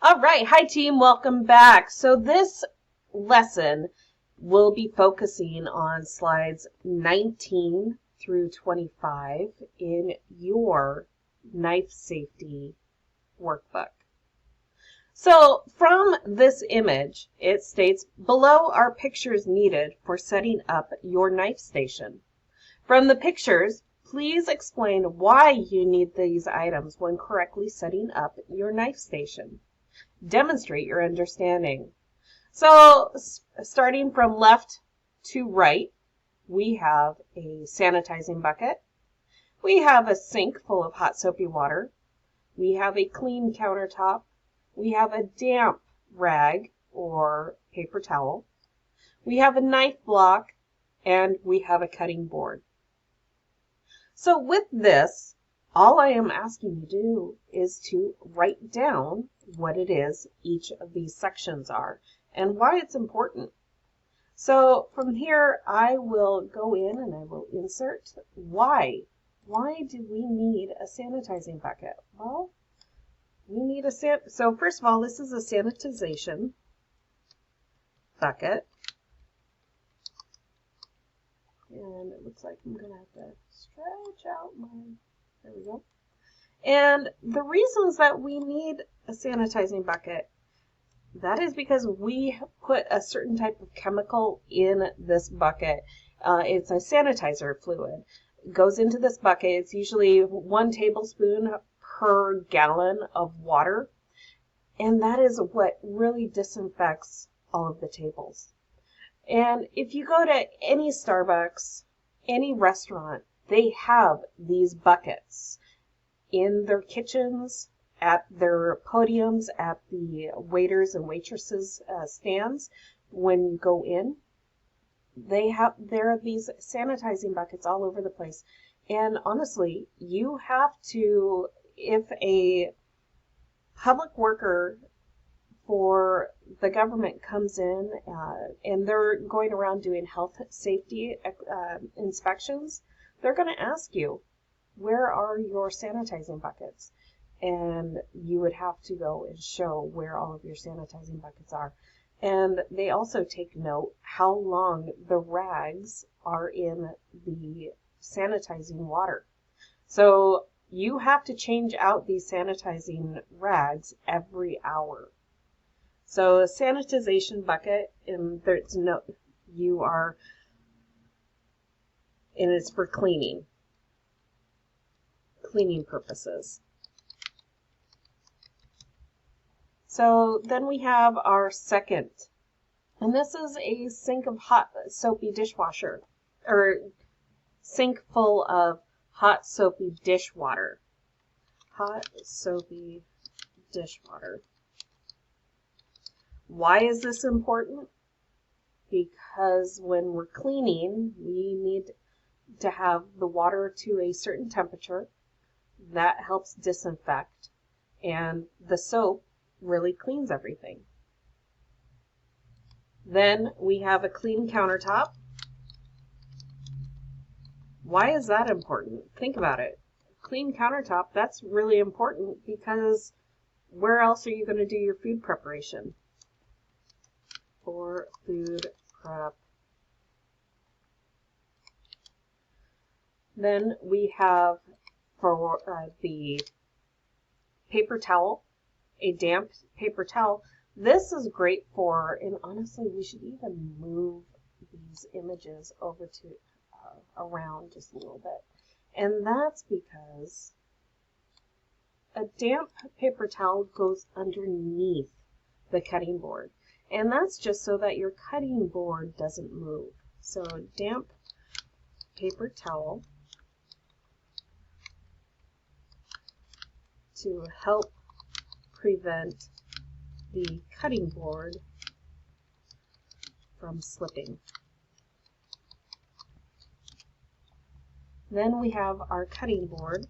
All right, hi team, welcome back. So this lesson will be focusing on slides 19 through 25 in your knife safety workbook. So from this image, it states, below are pictures needed for setting up your knife station. From the pictures, please explain why you need these items when correctly setting up your knife station. Demonstrate your understanding. So starting from left to right, we have a sanitizing bucket. We have a sink full of hot soapy water. We have a clean countertop. We have a damp rag or paper towel. We have a knife block, and we have a cutting board. So with this, all I am asking you to do is to write down what it is each of these sections are and why it's important. So from here, I will go in and I will insert why. Why do we need a sanitizing bucket? Well, we need a so first of all, this is a sanitization bucket. And it looks like I'm going to have to stretch out there we go. And the reasons that we need a sanitizing bucket, that is because we put a certain type of chemical in this bucket. It's a sanitizer fluid. It goes into this bucket. It's usually 1 tablespoon per gallon of water. And that is what really disinfects all of the tables. And if you go to any Starbucks, any restaurant, they have these buckets in their kitchens, at their podiums, at the waiters and waitresses stands. When you go in, there are these sanitizing buckets all over the place. And honestly, you have to, if a public worker for the government comes in and they're going around doing health safety inspections, they're going to ask you, where are your sanitizing buckets? And you would have to go and show where all of your sanitizing buckets are. And they also take note how long the rags are in the sanitizing water. So you have to change out these sanitizing rags every hour. So a sanitization bucket, and there's no, and it's for cleaning purposes. So then we have our second, and this is a sink of hot soapy dishwasher, or sink full of hot soapy dishwater. Hot soapy dishwater. Why is this important? Because when we're cleaning, we need to have the water to a certain temperature. That helps disinfect, and the soap really cleans everything. Then we have a clean countertop. Why is that important? Think about it. Clean countertop, that's really important because where else are you going to do your food preparation? For food prep. Then we have for the paper towel, a damp paper towel. This is great for, and honestly, we should even move these images over to around just a little bit. And that's because a damp paper towel goes underneath the cutting board. And that's just so that your cutting board doesn't move. So damp paper towel to help prevent the cutting board from slipping. Then we have our cutting board.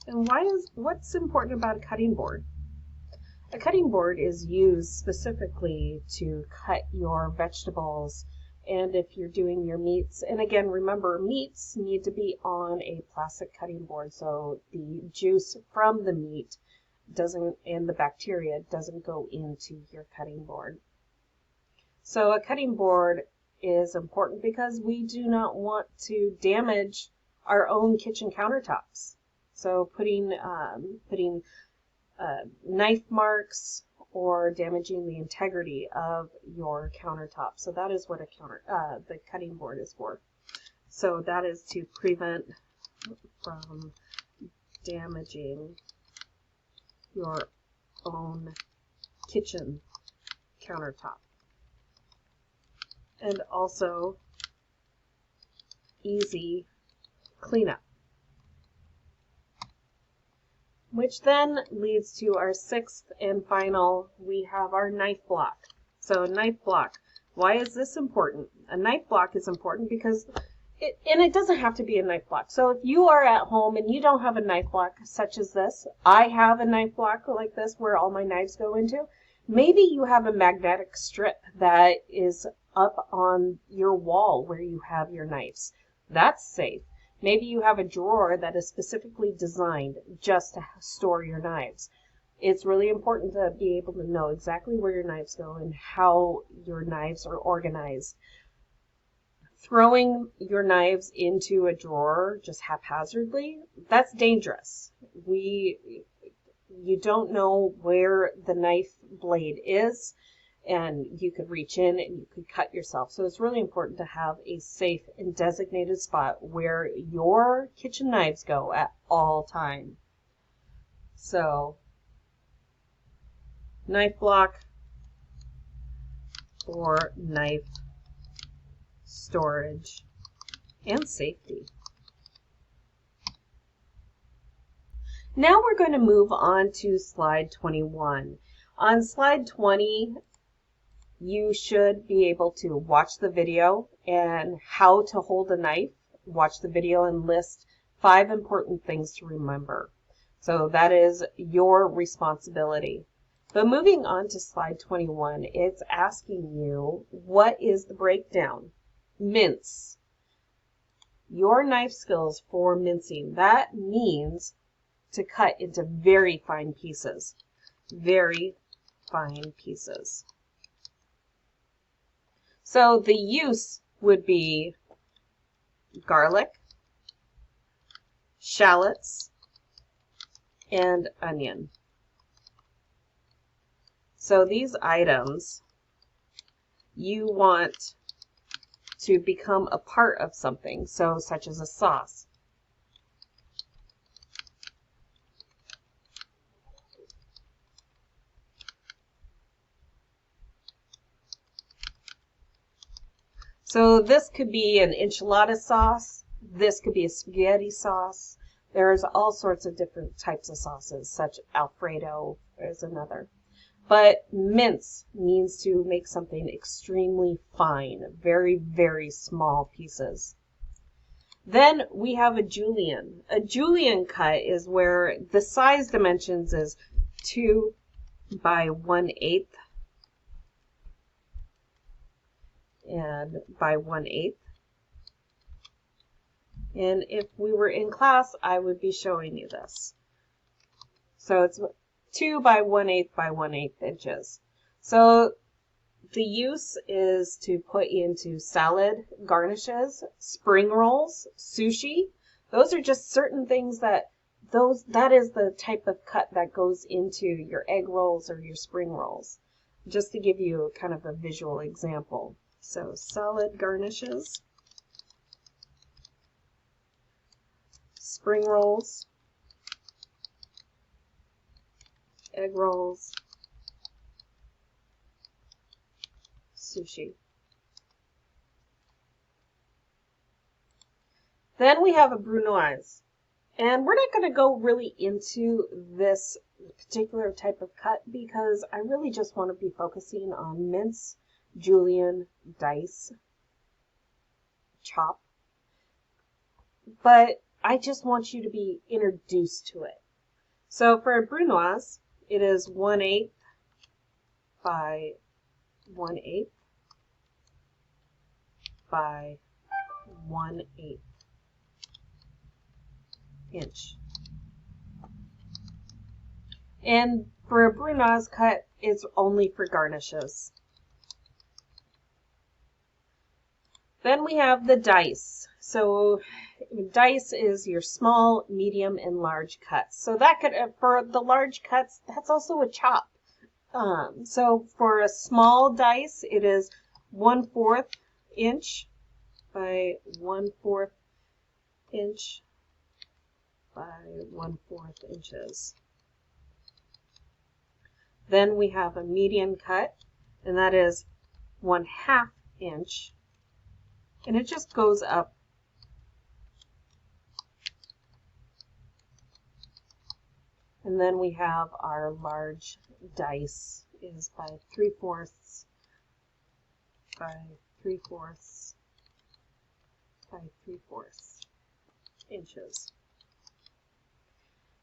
And what's important about a cutting board? A cutting board is used specifically to cut your vegetables, and if you're doing your meats, and again, remember, meats need to be on a plastic cutting board so the juice from the meat doesn't, and the bacteria doesn't go into your cutting board. So a cutting board is important because we do not want to damage our own kitchen countertops. So putting knife marks or damaging the integrity of your countertop. So that is what the cutting board is for. So that is to prevent from damaging your own kitchen countertop. And also easy cleanup. Which then leads to our sixth and final, we have our knife block. So a knife block, why is this important? A knife block is important because it doesn't have to be a knife block. So if you are at home and you don't have a knife block such as this, I have a knife block like this where all my knives go into. Maybe you have a magnetic strip that is up on your wall where you have your knives. That's safe. Maybe you have a drawer that is specifically designed just to store your knives. It's really important to be able to know exactly where your knives go and how your knives are organized. Throwing your knives into a drawer just haphazardly, that's dangerous. You don't know where the knife blade is, and you could reach in and you could cut yourself. So it's really important to have a safe and designated spot where your kitchen knives go at all time. So, knife block for knife storage and safety. Now we're going to move on to slide 21. On slide 20, you should be able to watch the video and how to hold a knife. Watch the video and list 5 important things to remember. So that is your responsibility. But moving on to slide 21, it's asking you, what is the breakdown? Mince. Your knife skills for mincing. That means to cut into very fine pieces. Very fine pieces. So the use would be garlic, shallots, and onion. So these items you want to become a part of something, so such as a sauce. So this could be an enchilada sauce. This could be a spaghetti sauce. There's all sorts of different types of sauces, such Alfredo is another. But mince means to make something extremely fine, very, very small pieces. Then we have a julienne. A julienne cut is where the size dimensions is 2 by 1/8 and by 1/8. And if we were in class, I would be showing you this. So it's 2 by 1/8 by 1/8 inches. So the use is to put into salad garnishes, spring rolls, sushi. Those are just certain things that is the type of cut that goes into your egg rolls or your spring rolls. Just to give you kind of a visual example. So salad garnishes, spring rolls, egg rolls, sushi. Then we have a brunoise. And we're not going to go really into this particular type of cut because I really just want to be focusing on mince, julienne, dice, chop. But I just want you to be introduced to it. So for a brunoise, it is 1/8 by 1/8 by 1/8 inch. And for a Brunoise cut, it's only for garnishes. Then we have the dice. So dice is your small, medium, and large cuts. So that could, for the large cuts, that's also a chop. So for a small dice, it is 1/4 inch by 1/4 inch by 1/4 inches. Then we have a medium cut, and that is 1/2 inch, and it just goes up. And then we have our large dice is by 3/4 by 3/4 by 3/4 inches.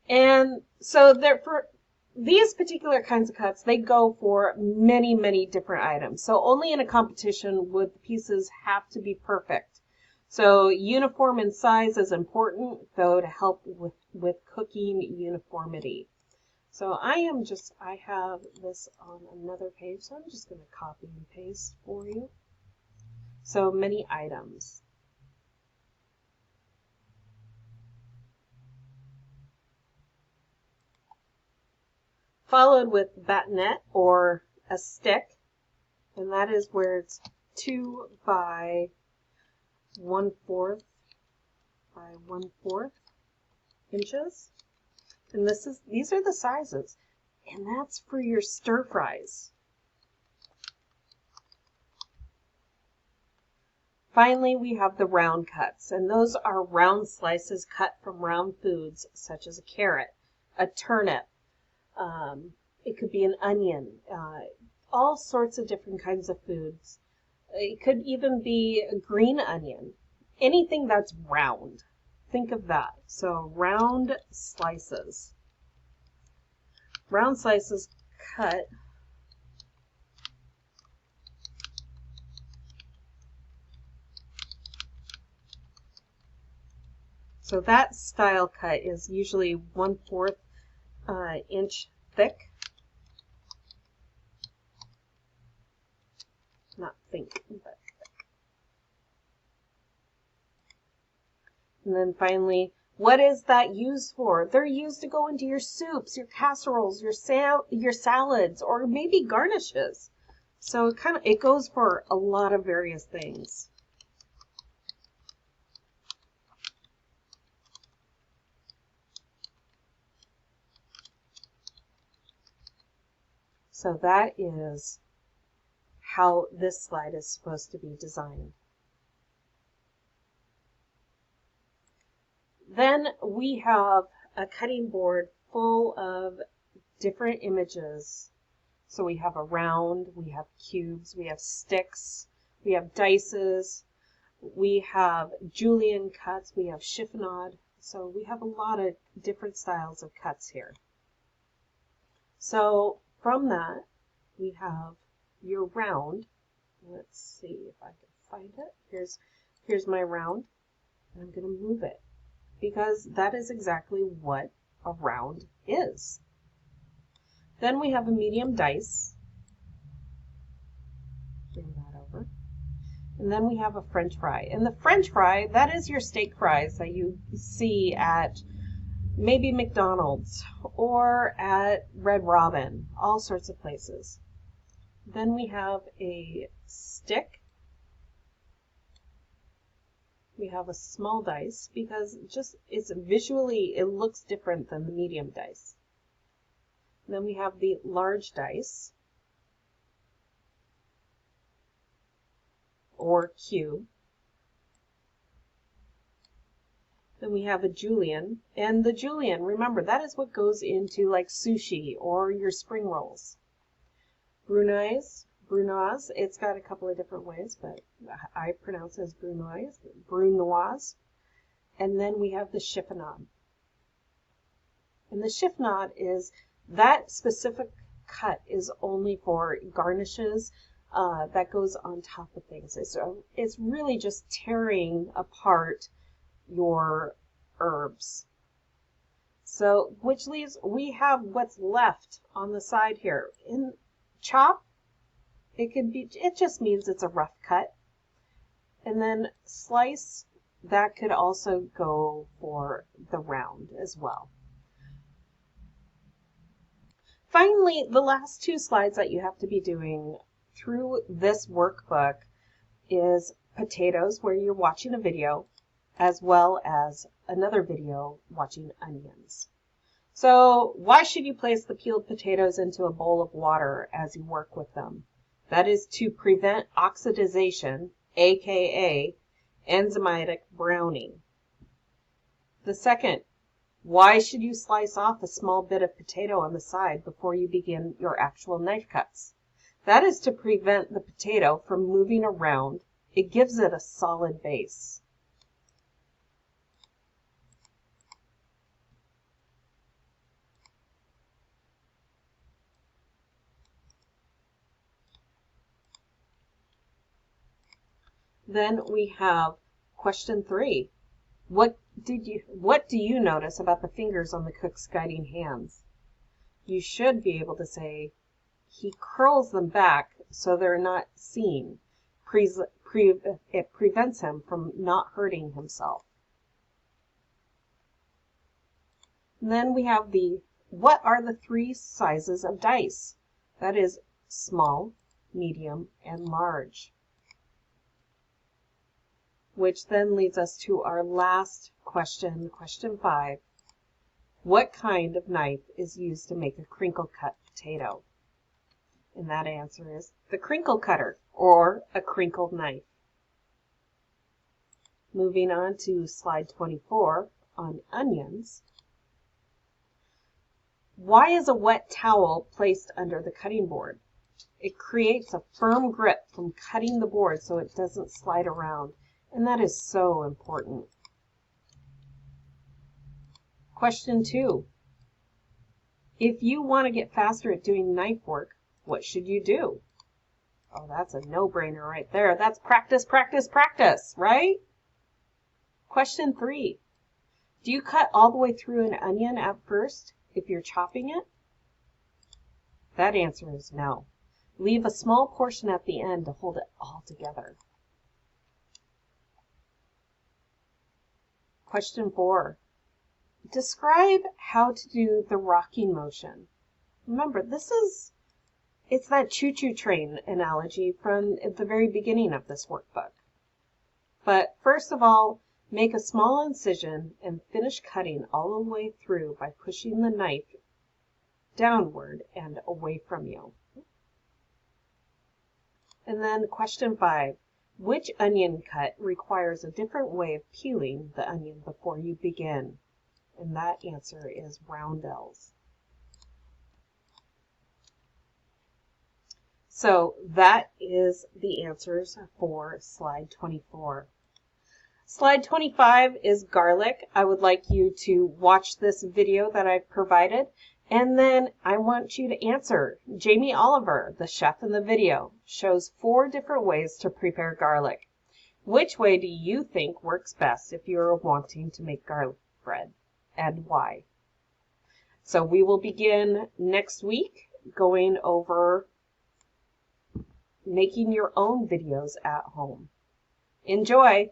And so for these particular kinds of cuts, they go for many, many different items. So only in a competition would the pieces have to be perfect. So uniform in size is important, though, to help with cooking uniformity. So I have this on another page, so I'm just going to copy and paste for you. So many items. Followed with bâtonnet or a stick, and that is where it's 2 by 1/4 by 1/4 inches. And these are the sizes, and that's for your stir fries. Finally, we have the round cuts, and those are round slices cut from round foods such as a carrot, a turnip, it could be an onion, all sorts of different kinds of foods. It could even be a green onion, anything that's round. Think of that. So round slices. Round slices cut so that style cut is usually 1/4 inch thick. Not think, but thick. And then finally, what is that used for? They're used to go into your soups, your casseroles, your salads, or maybe garnishes. So it goes for a lot of various things. So that is how this slide is supposed to be designed. Then we have a cutting board full of different images. So we have a round, we have cubes, we have sticks, we have dices, we have julienne cuts, we have chiffonade. So we have a lot of different styles of cuts here. So from that, we have your round. Let's see if I can find it. Here's my round, and I'm going to move it because that is exactly what a round is. Then we have a medium dice. Bring that over. And then we have a French fry. And the French fry, that is your steak fries that you see at maybe McDonald's or at Red Robin, all sorts of places. Then we have a stick. We have a small dice because it looks different than the medium dice. And then we have the large dice or cube. Then we have a julienne, and the julienne, remember, that is what goes into like sushi or your spring rolls. Brunoise, it's got a couple of different ways, but I pronounce it as brunoise. And then we have the chiffonade. And the chiffonade is that specific cut is only for garnishes that goes on top of things. It's really just tearing apart your herbs. So, which leaves, we have what's left on the side here. In chop, it just means it's a rough cut. And then slice, that could also go for the round as well. Finally, the last two slides that you have to be doing through this workbook is potatoes, where you're watching a video, as well as another video watching onions. So why should you place the peeled potatoes into a bowl of water as you work with them? That is to prevent oxidization, aka enzymatic browning. The second, why should you slice off a small bit of potato on the side before you begin your actual knife cuts? That is to prevent the potato from moving around. It gives it a solid base. Then we have question 3. What do you notice about the fingers on the cook's guiding hands? You should be able to say, he curls them back so they're not seen. It prevents him from not hurting himself. And then we have what are the 3 sizes of dice? That is small, medium, and large. Which then leads us to our last question, question 5. What kind of knife is used to make a crinkle cut potato? And that answer is the crinkle cutter, or a crinkled knife. Moving on to slide 24 on onions. Why is a wet towel placed under the cutting board? It creates a firm grip from cutting the board so it doesn't slide around. And that is so important. Question 2. If you want to get faster at doing knife work, what should you do? Oh, that's a no-brainer right there. That's practice, practice, practice, right? Question 3. Do you cut all the way through an onion at first if you're chopping it? That answer is no. Leave a small portion at the end to hold it all together. Question 4. Describe how to do the rocking motion. Remember, it's that choo-choo train analogy from the very beginning of this workbook. But first of all, make a small incision and finish cutting all the way through by pushing the knife downward and away from you. And then question 5. Which onion cut requires a different way of peeling the onion before you begin? And that answer is roundels. So that is the answers for slide 24. Slide 25 is garlic. I would like you to watch this video that I've provided, and then I want you to answer. Jamie Oliver, the chef in the video, shows 4 different ways to prepare garlic. Which way do you think works best if you're wanting to make garlic bread, and why? So we will begin next week going over making your own videos at home. Enjoy!